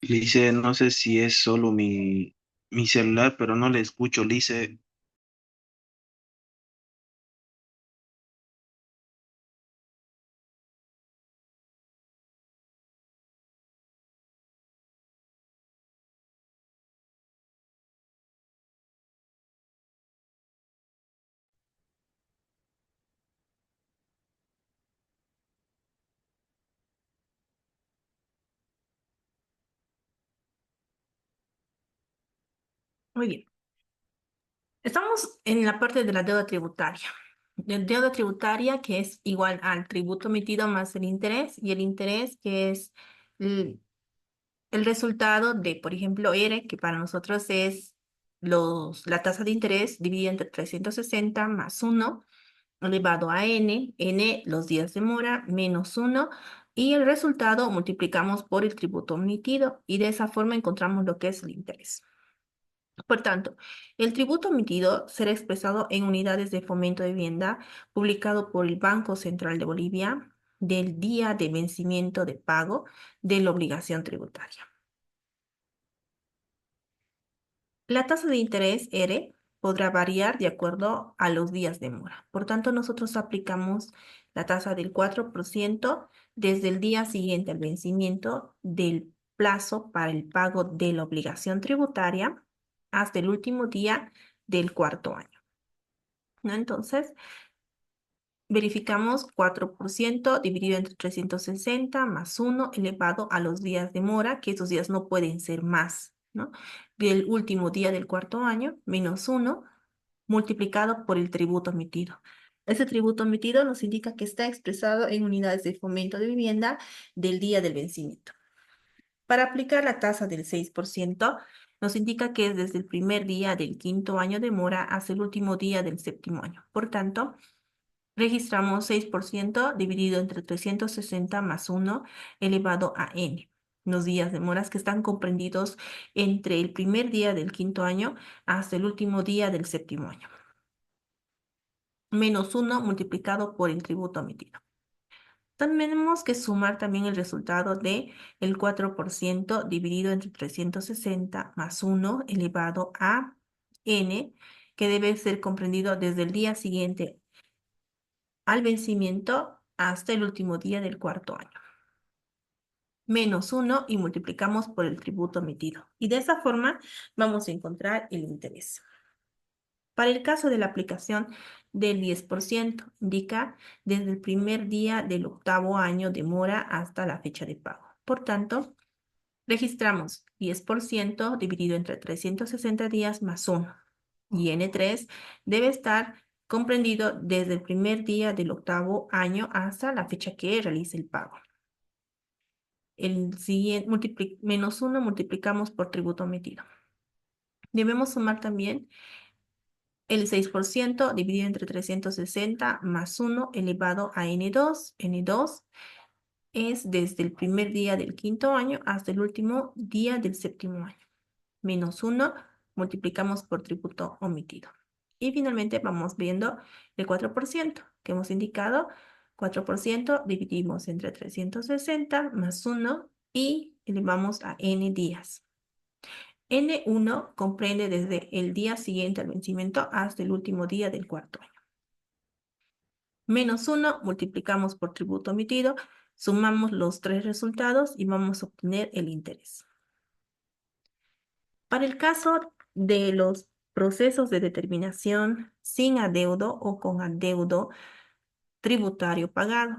Lice, no sé si es solo mi celular, pero no le escucho, Lice. Muy bien. Estamos en la parte de la deuda tributaria. La deuda tributaria que es igual al tributo emitido más el interés y el interés que es el, el resultado de, por ejemplo, R, que para nosotros es la tasa de interés dividida entre 360 más uno elevado a n los días de mora menos uno y el resultado multiplicamos por el tributo emitido y de esa forma encontramos lo que es el interés. Por tanto, el tributo emitido será expresado en unidades de fomento de vivienda publicado por el Banco Central de Bolivia del día de vencimiento de pago de la obligación tributaria. La tasa de interés R podrá variar de acuerdo a los días de mora. Por tanto, nosotros aplicamos la tasa del 4% desde el día siguiente al vencimiento del plazo para el pago de la obligación tributaria hasta el último día del cuarto año, ¿no? Entonces, verificamos 4% dividido entre 360 más uno elevado a los días de mora, que esos días no pueden ser más, ¿no? Del último día del cuarto año, menos uno multiplicado por el tributo emitido. Ese tributo emitido nos indica que está expresado en unidades de fomento de vivienda del día del vencimiento. Para aplicar la tasa del 6%, nos indica que es desde el primer día del quinto año de mora hasta el último día del séptimo año. Por tanto, registramos 6% dividido entre 360 más uno elevado a n, los días de moras que están comprendidos entre el primer día del quinto año hasta el último día del séptimo año, menos uno multiplicado por el tributo emitido. Tenemos que sumar también el resultado de el 4% dividido entre 360 más uno elevado a n, que debe ser comprendido desde el día siguiente al vencimiento hasta el último día del cuarto año. Menos uno y multiplicamos por el tributo emitido. Y de esa forma vamos a encontrar el interés. Para el caso de la aplicación del 10%, indica desde el primer día del octavo año de mora hasta la fecha de pago. Por tanto, registramos 10% dividido entre 360 días más uno. Y N3 debe estar comprendido desde el primer día del octavo año hasta la fecha que realice el pago. El siguiente, menos uno multiplicamos por tributo emitido. Debemos sumar también el 6% dividido entre 360 más uno elevado a N2. N2 es desde el primer día del quinto año hasta el último día del séptimo año. Menos uno multiplicamos por tributo omitido. Y finalmente vamos viendo el 4% que hemos indicado. 4% dividimos entre 360 más uno y elevamos a n días. N1 comprende desde el día siguiente al vencimiento hasta el último día del cuarto año. Menos uno multiplicamos por tributo omitido, sumamos los tres resultados y vamos a obtener el interés. Para el caso de los procesos de determinación sin adeudo o con adeudo tributario pagado,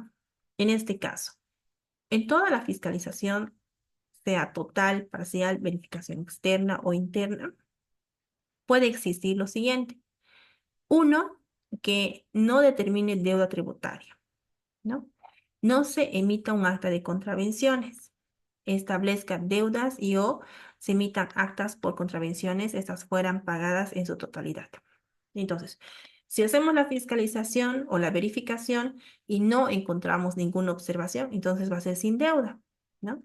en este caso, en toda la fiscalización, sea total, parcial, verificación externa o interna, puede existir lo siguiente. Uno, que no determine deuda tributaria, ¿no? No se emita un acta de contravenciones, establezca deudas y o se emitan actas por contravenciones, estas fueran pagadas en su totalidad. Entonces, si hacemos la fiscalización o la verificación y no encontramos ninguna observación, entonces va a ser sin deuda, ¿no?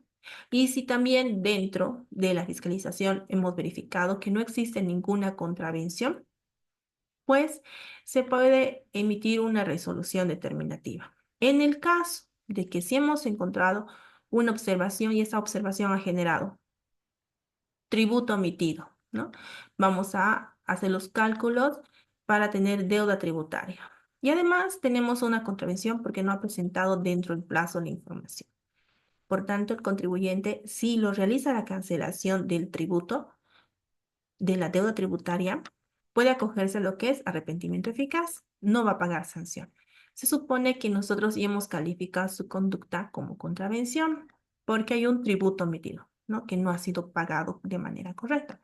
Y si también dentro de la fiscalización hemos verificado que no existe ninguna contravención, pues se puede emitir una resolución determinativa. En el caso de que si hemos encontrado una observación y esa observación ha generado tributo omitido, ¿no? Vamos a hacer los cálculos para tener deuda tributaria. Y además tenemos una contravención porque no ha presentado dentro del plazo la información. Por tanto, el contribuyente, si lo realiza la cancelación del tributo, de la deuda tributaria, puede acogerse a lo que es arrepentimiento eficaz, no va a pagar sanción. Se supone que nosotros ya hemos calificado su conducta como contravención porque hay un tributo omitido, ¿no? Que no ha sido pagado de manera correcta.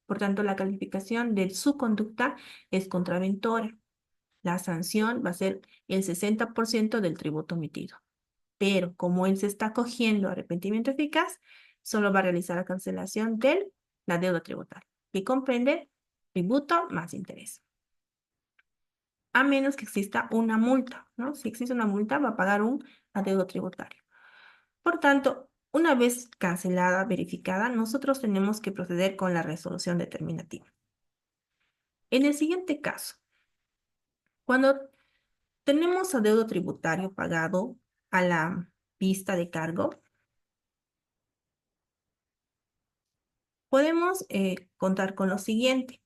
Por tanto, la calificación de su conducta es contraventora. La sanción va a ser el 60% del tributo omitido. Pero como él se está acogiendo a arrepentimiento eficaz, solo va a realizar la cancelación de la deuda tributaria, que comprende tributo más interés. A menos que exista una multa, ¿no? Si existe una multa, va a pagar un adeudo tributario. Por tanto, una vez cancelada, verificada, nosotros tenemos que proceder con la resolución determinativa. En el siguiente caso, cuando tenemos adeudo tributario pagado a la vista de cargo, podemos contar con lo siguiente.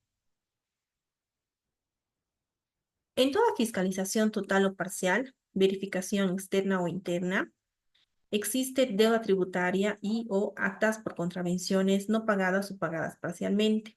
En toda fiscalización total o parcial, verificación externa o interna, existe deuda tributaria y o actas por contravenciones no pagadas o pagadas parcialmente.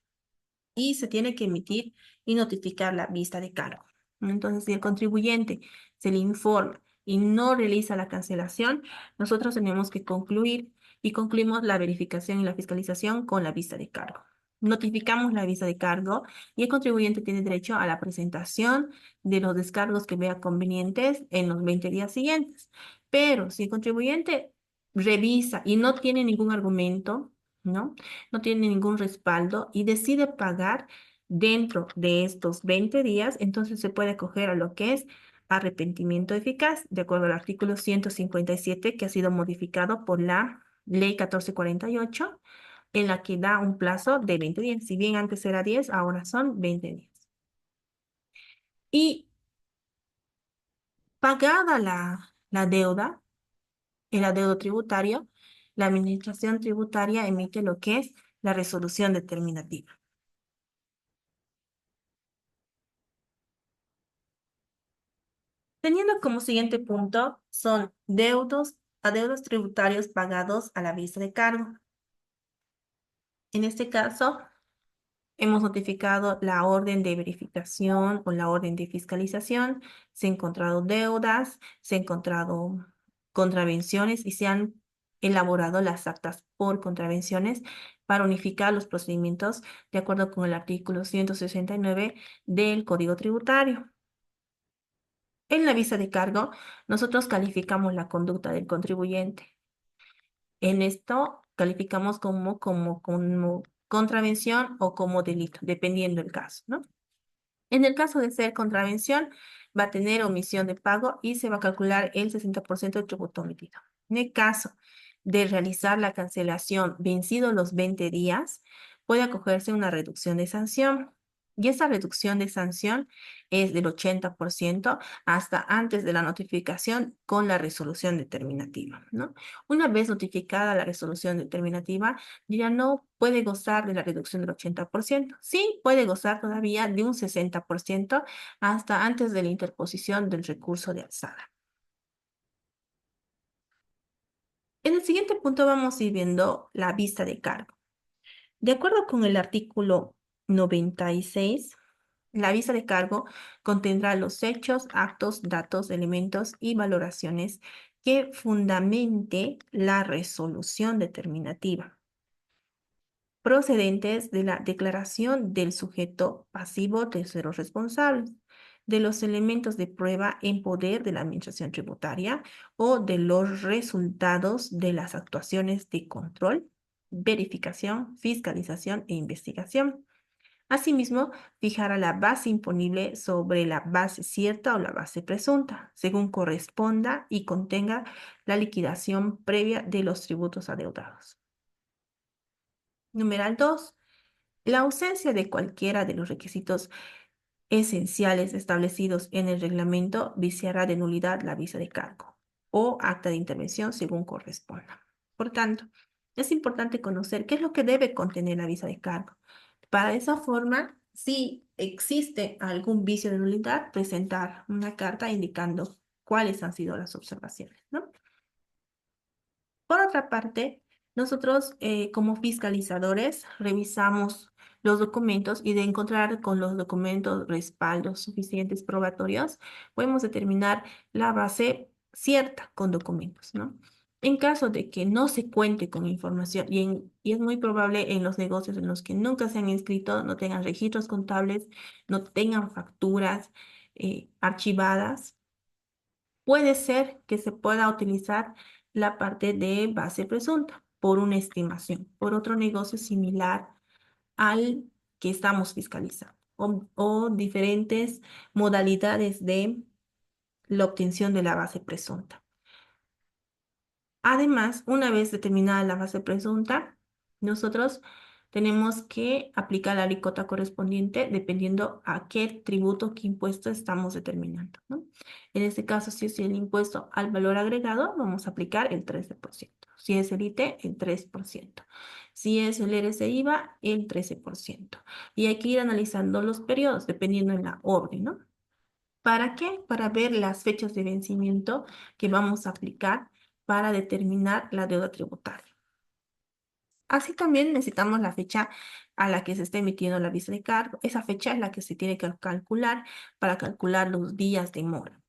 Y se tiene que emitir y notificar la vista de cargo. Entonces, si el contribuyente se le informa y no realiza la cancelación, nosotros tenemos que concluir y concluimos la verificación y la fiscalización con la vista de cargo. Notificamos la vista de cargo y el contribuyente tiene derecho a la presentación de los descargos que vea convenientes en los 20 días siguientes. Pero si el contribuyente revisa y no tiene ningún argumento, ¿no? No tiene ningún respaldo y decide pagar dentro de estos 20 días, entonces se puede acoger a lo que es arrepentimiento eficaz, de acuerdo al artículo 157 que ha sido modificado por la Ley 1448, en la que da un plazo de 20 días. Si bien antes era 10, ahora son 20 días. Y pagada la deuda, el adeudo tributario, la administración tributaria emite lo que es la resolución determinativa. Teniendo como siguiente punto son adeudos tributarios pagados a la vista de cargo. En este caso, hemos notificado la orden de verificación o la orden de fiscalización, se han encontrado deudas, se han encontrado contravenciones y se han elaborado las actas por contravenciones para unificar los procedimientos de acuerdo con el artículo 169 del Código Tributario. En la vista de cargo, nosotros calificamos la conducta del contribuyente. En esto calificamos como contravención o como delito, dependiendo del caso, ¿no? En el caso de ser contravención, va a tener omisión de pago y se va a calcular el 60% del tributo omitido. En el caso de realizar la cancelación vencidos los 20 días, puede acogerse una reducción de sanción. Y esa reducción de sanción es del 80% hasta antes de la notificación con la resolución determinativa, ¿no? Una vez notificada la resolución determinativa, ya no puede gozar de la reducción del 80%. Sí, puede gozar todavía de un 60% hasta antes de la interposición del recurso de alzada. En el siguiente punto vamos a ir viendo la vista de cargo. De acuerdo con el artículo 96, la vista de cargo contendrá los hechos, actos, datos, elementos y valoraciones que fundamente la resolución determinativa, procedentes de la declaración del sujeto pasivo tercero responsable, de los elementos de prueba en poder de la Administración Tributaria o de los resultados de las actuaciones de control, verificación, fiscalización e investigación. Asimismo, fijará la base imponible sobre la base cierta o la base presunta, según corresponda y contenga la liquidación previa de los tributos adeudados. Numeral 2. La ausencia de cualquiera de los requisitos esenciales establecidos en el reglamento viciará de nulidad la visa de cargo o acta de intervención según corresponda. Por tanto, Es importante conocer qué es lo que debe contener la visa de cargo. Para esa forma, si existe algún vicio de nulidad, presentar una carta indicando cuáles han sido las observaciones, ¿no? Por otra parte, nosotros como fiscalizadores revisamos los documentos y de encontrar con los documentos respaldos suficientes probatorios, podemos determinar la base cierta con documentos, ¿no? En caso de que no se cuente con información, y es muy probable en los negocios en los que nunca se han inscrito, no tengan registros contables, no tengan facturas archivadas, puede ser que se pueda utilizar la parte de base presunta por una estimación, por otro negocio similar al que estamos fiscalizando o diferentes modalidades de la obtención de la base presunta. Además, una vez determinada la base presunta, nosotros tenemos que aplicar la alícuota correspondiente dependiendo a qué tributo, qué impuesto estamos determinando, ¿no? En este caso, si es el impuesto al valor agregado, vamos a aplicar el 13%. Si es el ITE, el 3%. Si es el RC-IVA, el 13%. Y hay que ir analizando los periodos dependiendo en la orden, ¿no? ¿Para qué? Para ver las fechas de vencimiento que vamos a aplicar para determinar la deuda tributaria. Así también necesitamos la fecha a la que se está emitiendo la visa de cargo. Esa fecha es la que se tiene que calcular para calcular los días de mora.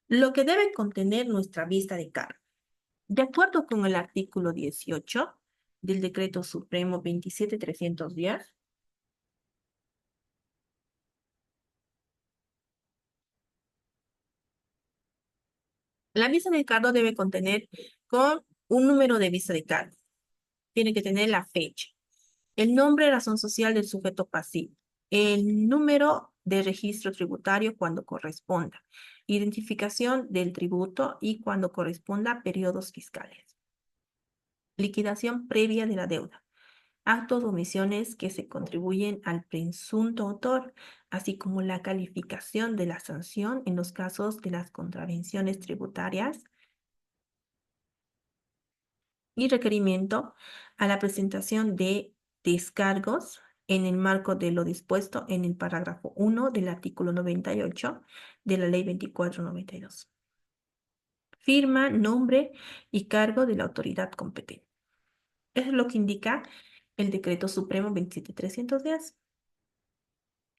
Lo que debe contener nuestra vista de cargo. De acuerdo con el artículo 18 del Decreto Supremo 27310, la visa de cargo debe contener con un número de visa de cargo. Tiene que tener la fecha, el nombre y razón social del sujeto pasivo, el número de registro tributario cuando corresponda, identificación del tributo y cuando corresponda periodos fiscales, liquidación previa de la deuda, actos o omisiones que se contribuyen al presunto autor, así como la calificación de la sanción en los casos de las contravenciones tributarias y requerimiento a la presentación de descargos en el marco de lo dispuesto en el parágrafo 1 del artículo 98 de la Ley 2492. Firma, nombre y cargo de la autoridad competente. Eso es lo que indica el Decreto Supremo 27310.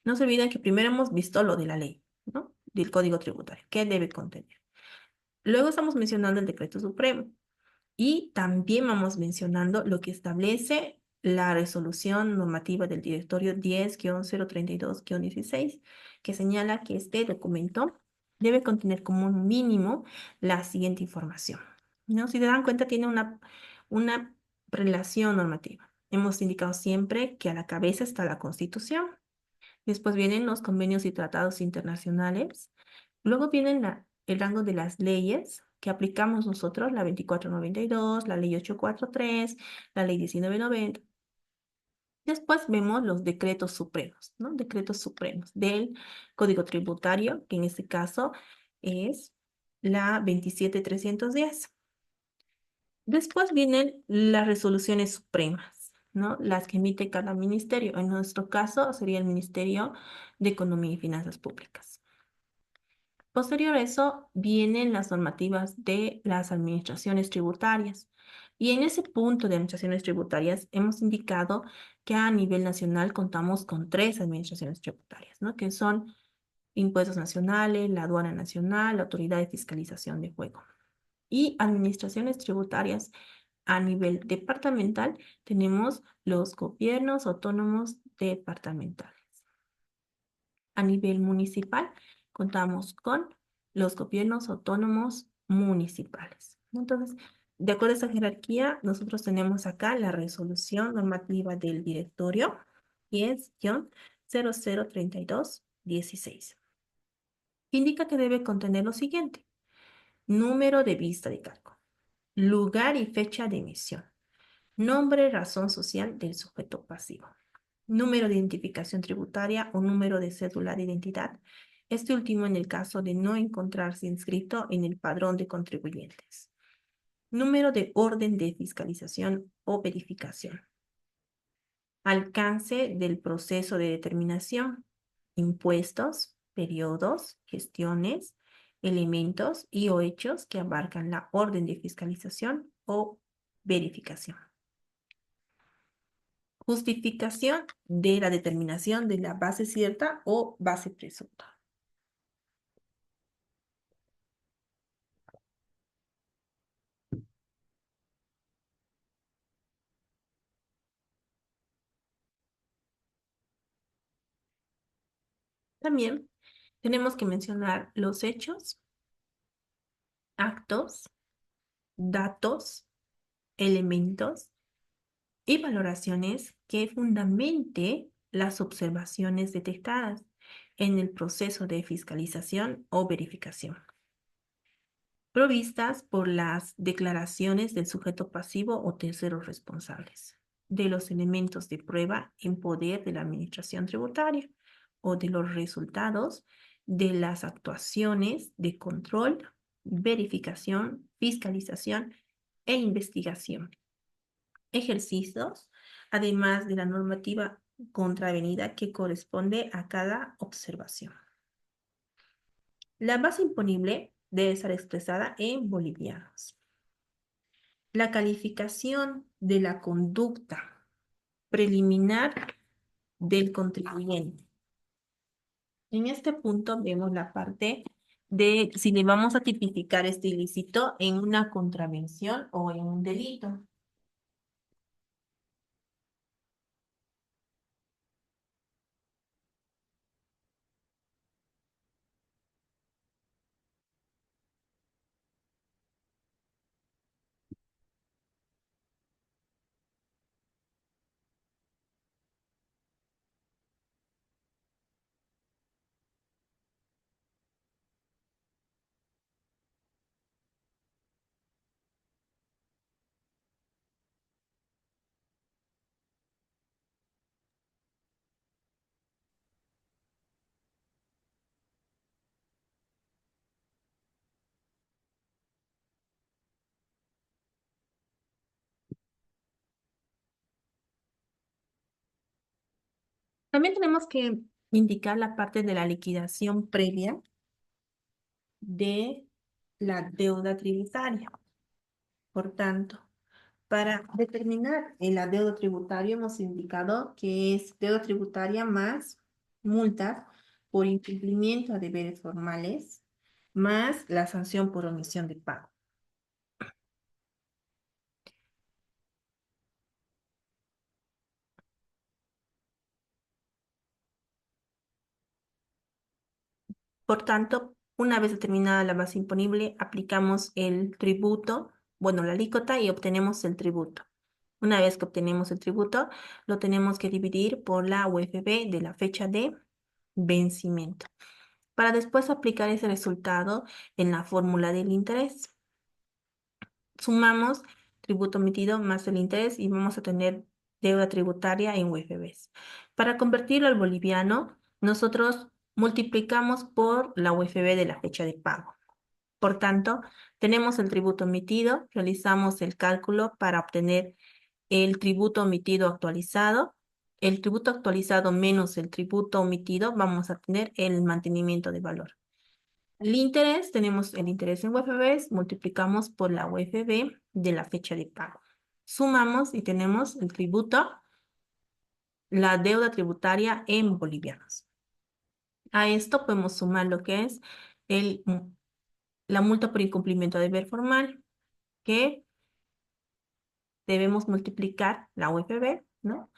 No se olviden que primero hemos visto lo de la ley, ¿no? Del Código Tributario, qué debe contener. Luego estamos mencionando el Decreto Supremo. Y también vamos mencionando lo que establece la resolución normativa del directorio 10-032-16, que señala que este documento debe contener como un mínimo la siguiente información, ¿no? Si te dan cuenta, tiene una relación normativa. Hemos indicado siempre que a la cabeza está la Constitución. Después vienen los convenios y tratados internacionales. Luego viene el rango de las leyes que aplicamos nosotros, la 2492, la ley 843, la ley 1990. Después vemos los decretos supremos, ¿no? Decretos supremos del Código Tributario, que en este caso es la 27310. Después vienen las resoluciones supremas, ¿no? Las que emite cada ministerio. En nuestro caso sería el Ministerio de Economía y Finanzas Públicas. Posterior a eso vienen las normativas de las administraciones tributarias. Y en ese punto de administraciones tributarias hemos indicado que a nivel nacional contamos con tres administraciones tributarias, ¿no? Que son impuestos nacionales, la aduana nacional, la autoridad de fiscalización de juego. Y administraciones tributarias a nivel departamental tenemos los gobiernos autónomos departamentales. A nivel municipal, contamos con los gobiernos autónomos municipales. Entonces, de acuerdo a esta jerarquía, nosotros tenemos acá la resolución normativa del directorio 10-0032-16. Indica que debe contener lo siguiente: número de vista de cargo, lugar y fecha de emisión, nombre, razón social del sujeto pasivo, número de identificación tributaria o número de cédula de identidad, este último en el caso de no encontrarse inscrito en el padrón de contribuyentes. Número de orden de fiscalización o verificación. Alcance del proceso de determinación. Impuestos, periodos, gestiones, elementos y o hechos que abarcan la orden de fiscalización o verificación. Justificación de la determinación de la base cierta o base presunta. También tenemos que mencionar los hechos, actos, datos, elementos y valoraciones que fundamente las observaciones detectadas en el proceso de fiscalización o verificación, provistas por las declaraciones del sujeto pasivo o terceros responsables, de los elementos de prueba en poder de la administración tributaria o de los resultados de las actuaciones de control, verificación, fiscalización e investigación, ejercicios, además de la normativa contravenida que corresponde a cada observación. La base imponible debe estar expresada en bolivianos. La calificación de la conducta preliminar del contribuyente. En este punto vemos la parte de si le vamos a tipificar este ilícito en una contravención o en un delito. También tenemos que indicar la parte de la liquidación previa de la deuda tributaria. Por tanto, para determinar el adeudo tributario hemos indicado que es deuda tributaria más multas por incumplimiento a deberes formales, más la sanción por omisión de pago. Por tanto, una vez determinada la base imponible, aplicamos el tributo, bueno, la alícuota y obtenemos el tributo. Una vez que obtenemos el tributo, lo tenemos que dividir por la UFB de la fecha de vencimiento, para después aplicar ese resultado en la fórmula del interés. Sumamos tributo emitido más el interés y vamos a tener deuda tributaria en UFBs. Para convertirlo al boliviano, nosotros multiplicamos por la UFB de la fecha de pago. Por tanto, tenemos el tributo emitido, realizamos el cálculo para obtener el tributo omitido actualizado. El tributo actualizado menos el tributo omitido, vamos a tener el mantenimiento de valor. El interés, tenemos el interés en UFBs, multiplicamos por la UFB de la fecha de pago. Sumamos y tenemos el tributo, la deuda tributaria en bolivianos. A esto podemos sumar lo que es el, la multa por incumplimiento de deber formal, que debemos multiplicar la UFB, ¿no?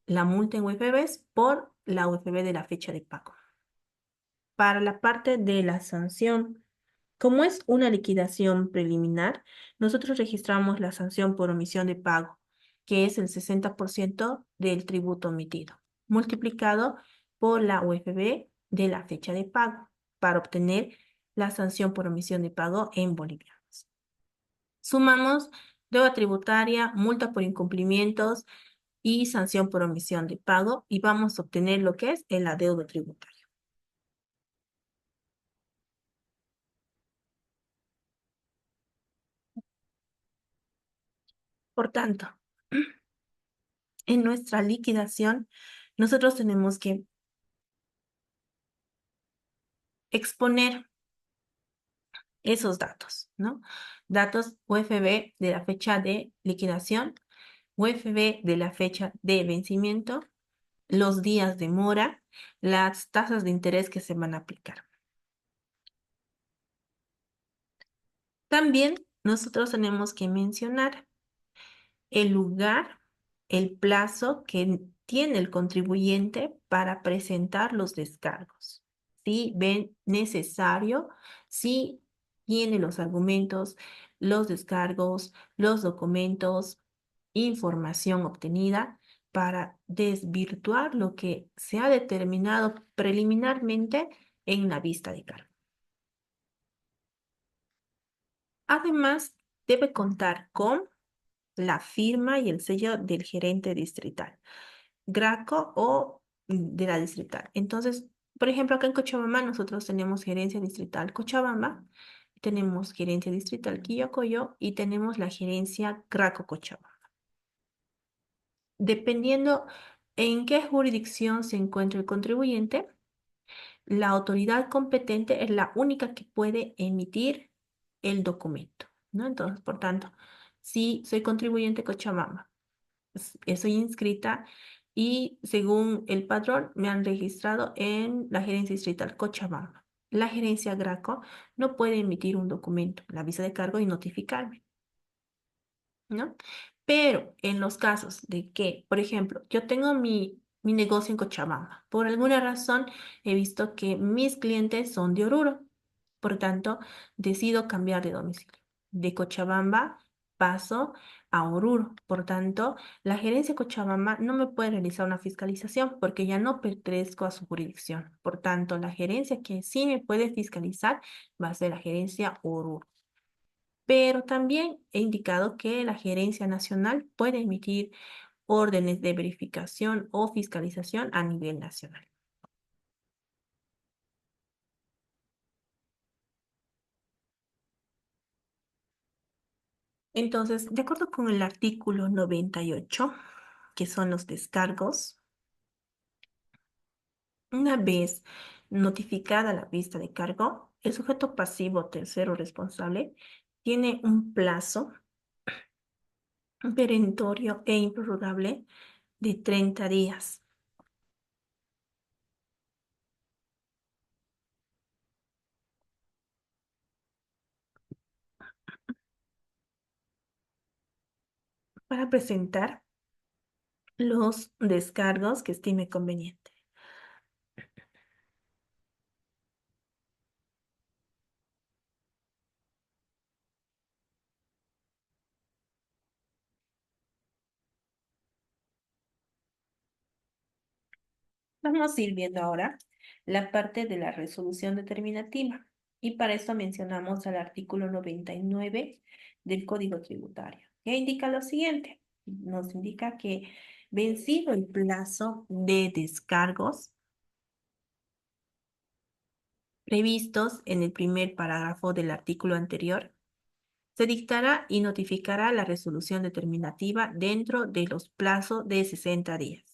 La multa en UFBs por la UFB de la fecha de pago. Para la parte de la sanción, como es una liquidación preliminar, nosotros registramos la sanción por omisión de pago, que es el 60% del tributo omitido, multiplicado por la UFB de la fecha de pago, para obtener la sanción por omisión de pago en bolivianos. Sumamos deuda tributaria, multa por incumplimientos y sanción por omisión de pago y vamos a obtener lo que es el adeudo tributario. Por tanto, en nuestra liquidación, nosotros tenemos que exponer esos datos, ¿no? Datos UFB de la fecha de liquidación, UFB de la fecha de vencimiento, los días de mora, las tasas de interés que se van a aplicar. También nosotros tenemos que mencionar el lugar, el plazo que tiene el contribuyente para presentar los descargos. Si ven necesario, si tiene los argumentos, los descargos, los documentos, información obtenida para desvirtuar lo que se ha determinado preliminarmente en la vista de cargo. Además, debe contar con la firma y el sello del gerente distrital, Graco o de la distrital. Entonces, por ejemplo, acá en Cochabamba nosotros tenemos gerencia distrital Cochabamba, tenemos gerencia distrital Quillacollo y tenemos la gerencia Graco Cochabamba. Dependiendo en qué jurisdicción se encuentra el contribuyente, la autoridad competente es la única que puede emitir el documento, ¿no? Entonces, por tanto, si soy contribuyente Cochabamba, soy inscrita y según el padrón me han registrado en la gerencia distrital Cochabamba. La gerencia Graco no puede emitir un documento, la visa de cargo y notificarme, ¿no? Pero en los casos de que, por ejemplo, yo tengo mi negocio en Cochabamba, por alguna razón he visto que mis clientes son de Oruro, por tanto, decido cambiar de domicilio. De Cochabamba paso a Oruro, por tanto, la gerencia de Cochabamba no me puede realizar una fiscalización porque ya no pertenezco a su jurisdicción. Por tanto, la gerencia que sí me puede fiscalizar va a ser la gerencia Oruro, pero también he indicado que la Gerencia Nacional puede emitir órdenes de verificación o fiscalización a nivel nacional. Entonces, de acuerdo con el artículo 98, que son los descargos, una vez notificada la vista de cargo, el sujeto pasivo tercero responsable tiene un plazo perentorio e improrrogable de 30 días para presentar los descargos que estime conveniente. Vamos a ir viendo ahora la parte de la resolución determinativa y para esto mencionamos al artículo 99 del Código Tributario, que indica lo siguiente. Nos indica que vencido el plazo de descargos previstos en el primer parágrafo del artículo anterior, se dictará y notificará la resolución determinativa dentro de los plazos de 60 días.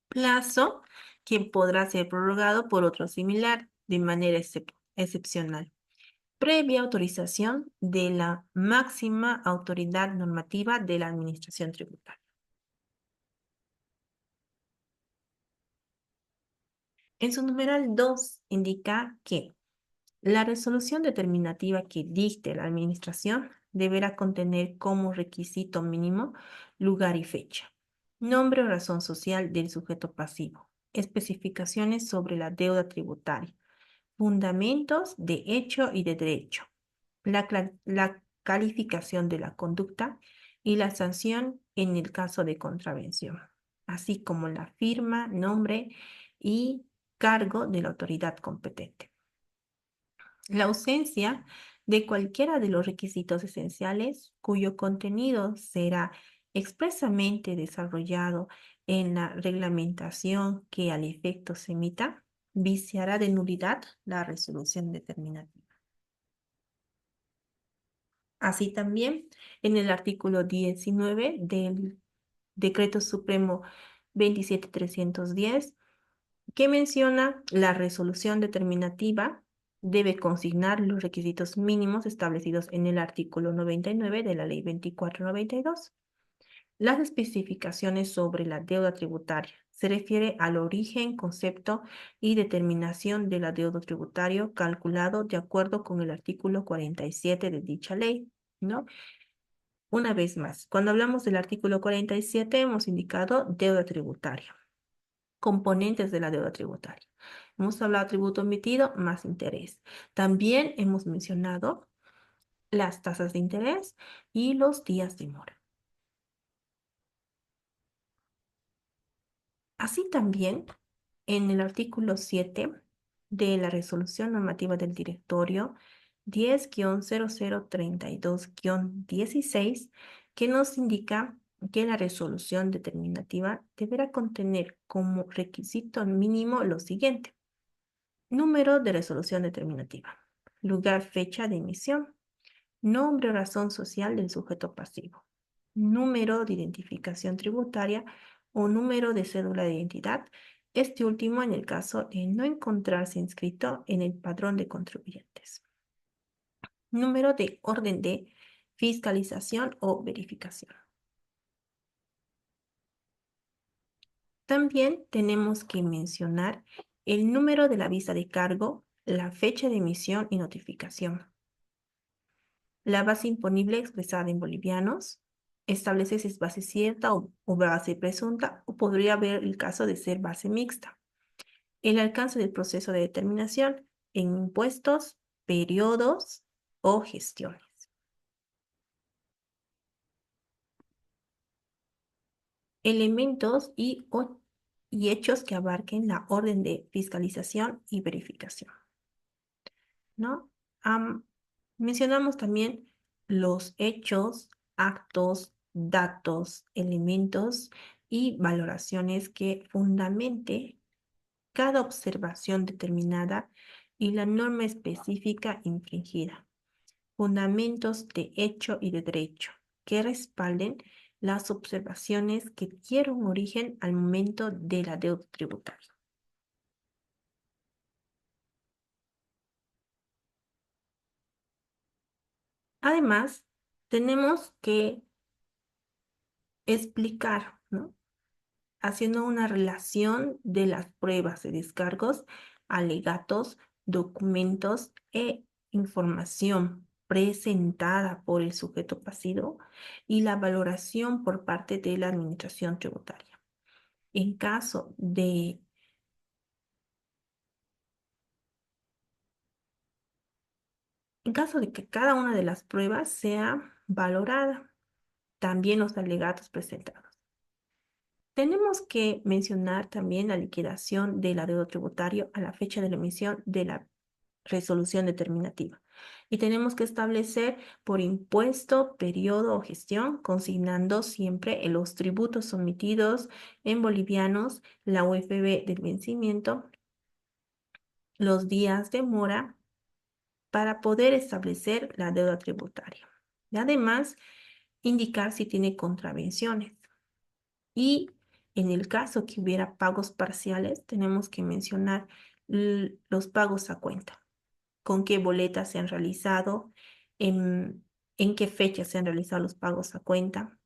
Plazo que podrá ser prorrogado por otro similar de manera excepcional, previa autorización de la máxima autoridad normativa de la Administración Tributaria. En su numeral 2 indica que la resolución determinativa que dicte la Administración deberá contener como requisito mínimo lugar y fecha, nombre o razón social del sujeto pasivo, especificaciones sobre la deuda tributaria, fundamentos de hecho y de derecho, la calificación de la conducta y la sanción en el caso de contravención, así como la firma, nombre y cargo de la autoridad competente. La ausencia de cualquiera de los requisitos esenciales cuyo contenido será expresamente desarrollado en la reglamentación que al efecto se emita, viciará de nulidad la resolución determinativa. Así también, en el artículo 19 del Decreto Supremo 27310, que menciona la resolución determinativa, debe consignar los requisitos mínimos establecidos en el artículo 99 de la Ley 2492. Las especificaciones sobre la deuda tributaria se refiere al origen, concepto y determinación del adeudo tributario calculado de acuerdo con el artículo 47 de dicha ley, ¿no? Una vez más, cuando hablamos del artículo 47 hemos indicado deuda tributaria, componentes de la deuda tributaria. Hemos hablado de tributo emitido más interés. También hemos mencionado las tasas de interés y los días de mora. Así también, en el artículo 7 de la Resolución Normativa del Directorio 10-0032-16, que nos indica que la resolución determinativa deberá contener como requisito mínimo lo siguiente: número de resolución determinativa, lugar, fecha de emisión, nombre o razón social del sujeto pasivo, número de identificación tributaria o número de cédula de identidad, este último en el caso de no encontrarse inscrito en el padrón de contribuyentes, número de orden de fiscalización o verificación. También tenemos que mencionar el número de la visa de cargo, la fecha de emisión y notificación, la base imponible expresada en bolivianos, establece si es base cierta o base presunta, o podría haber el caso de ser base mixta. El alcance del proceso de determinación en impuestos, periodos o gestiones. Elementos y hechos que abarquen la orden de fiscalización y verificación, ¿no? Am- Mencionamos también los hechos, actos, datos, elementos y valoraciones que fundamente cada observación determinada y la norma específica infringida. Fundamentos de hecho y de derecho que respalden las observaciones que dieron origen al momento de la deuda tributaria. Además, tenemos que explicar, ¿no? Haciendo una relación de las pruebas de descargos, alegatos, documentos e información presentada por el sujeto pasivo y la valoración por parte de la administración tributaria. En caso de, en caso de que cada una de las pruebas sea valorada, también los alegatos presentados. Tenemos que mencionar también la liquidación del adeudo tributario a la fecha de la emisión de la resolución determinativa. Y tenemos que establecer por impuesto, periodo o gestión, consignando siempre en los tributos sometidos en bolivianos, la UFB del vencimiento, los días de mora para poder establecer la deuda tributaria. Y además, indicar si tiene contravenciones. Y en el caso que hubiera pagos parciales, tenemos que mencionar los pagos a cuenta, con qué boletas se han realizado, en qué fecha se han realizado los pagos a cuenta.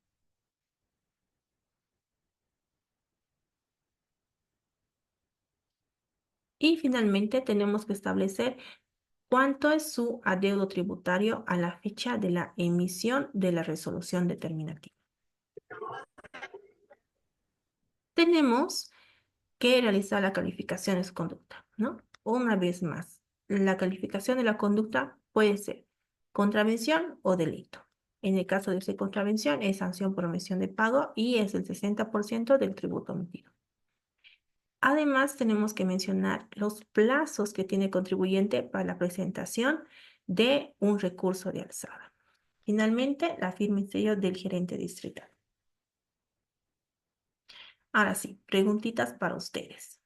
Y finalmente tenemos que establecer cuánto es su adeudo tributario a la fecha de la emisión de la resolución determinativa. Tenemos que realizar la calificación de su conducta, ¿no? Una vez más, la calificación de la conducta puede ser contravención o delito. En el caso de ser contravención, es sanción por omisión de pago y es el 60% del tributo omitido. Además, tenemos que mencionar los plazos que tiene el contribuyente para la presentación de un recurso de alzada. Finalmente, la firma y sello del gerente distrital. Ahora sí, preguntitas para ustedes.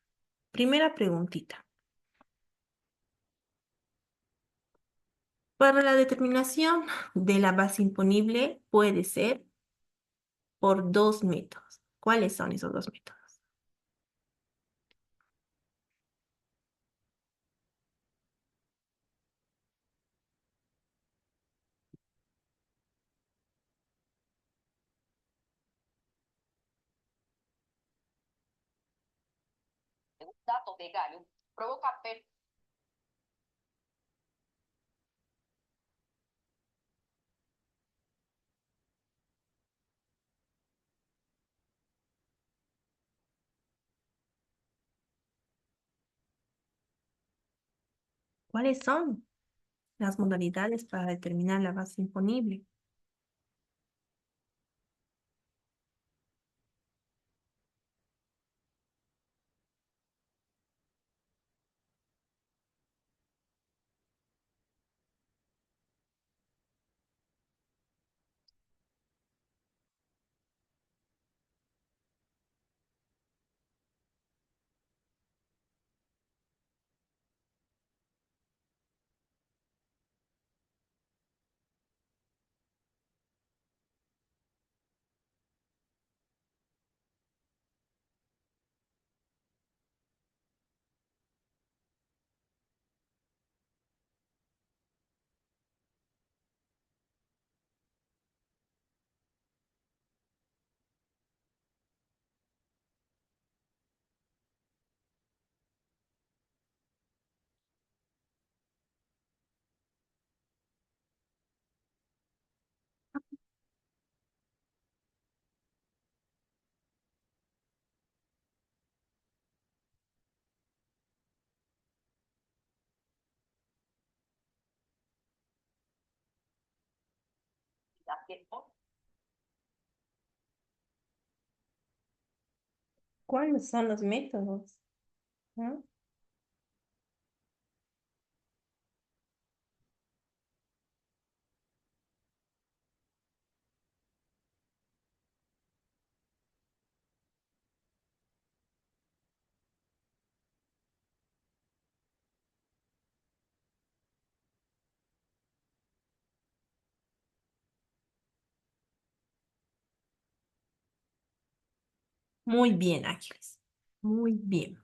Primera preguntita. Para la determinación de la base imponible puede ser por dos métodos. ¿Cuáles son esos dos métodos? ¿Cuáles son las modalidades para determinar la base imponible? ¿Cuáles son los métodos? ¿No? Muy bien, Ángeles. Muy bien.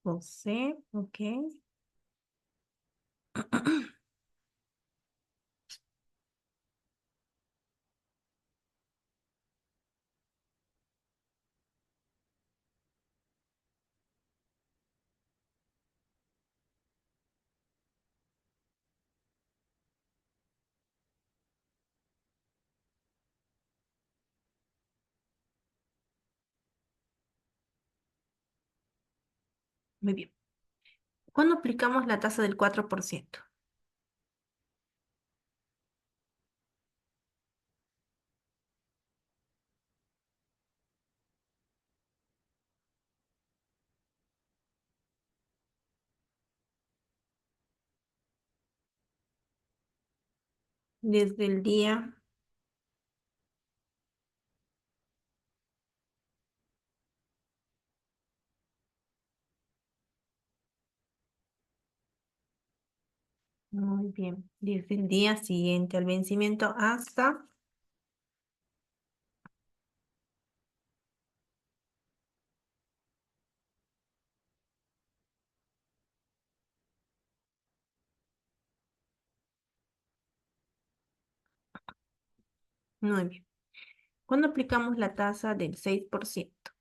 José, ok. Muy bien. ¿Cuándo aplicamos la tasa del 4%? Desde el día. Muy bien. Desde el día siguiente al vencimiento hasta. Muy bien. ¿Cuándo aplicamos la tasa del 6%?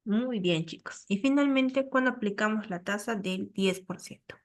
Muy bien, chicos. Y finalmente, ¿cuándo aplicamos la tasa del 10%?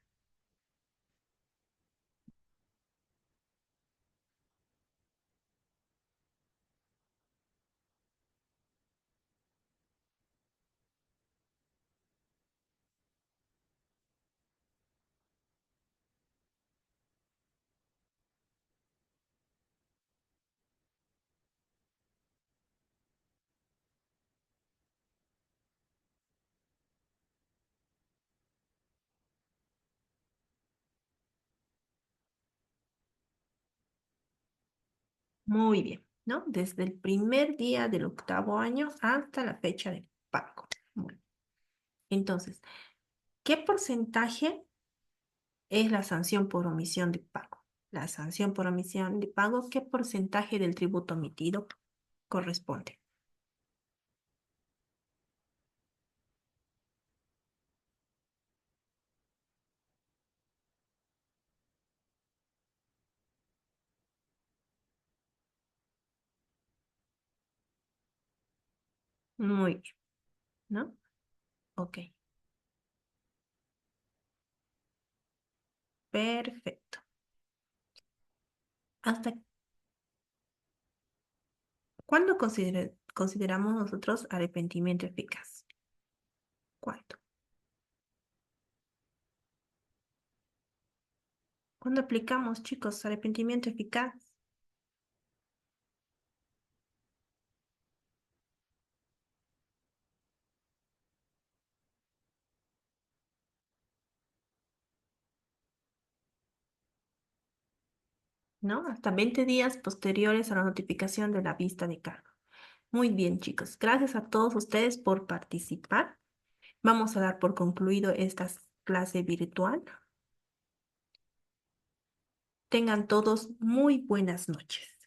Muy bien, ¿no? Desde el primer día del octavo año hasta la fecha de pago. Bueno, entonces, ¿qué porcentaje es la sanción por omisión de pago? La sanción por omisión de pago, ¿qué porcentaje del tributo omitido corresponde? Muy bien, ¿no? Ok, perfecto. ¿Hasta cuándo consideramos nosotros arrepentimiento eficaz? ¿Cuándo? ¿Cuándo aplicamos, chicos, arrepentimiento eficaz? ¿No? Hasta 20 días posteriores a la notificación de la vista de cargo. Muy bien, chicos. Gracias a todos ustedes por participar. Vamos a dar por concluido esta clase virtual. Tengan todos muy buenas noches.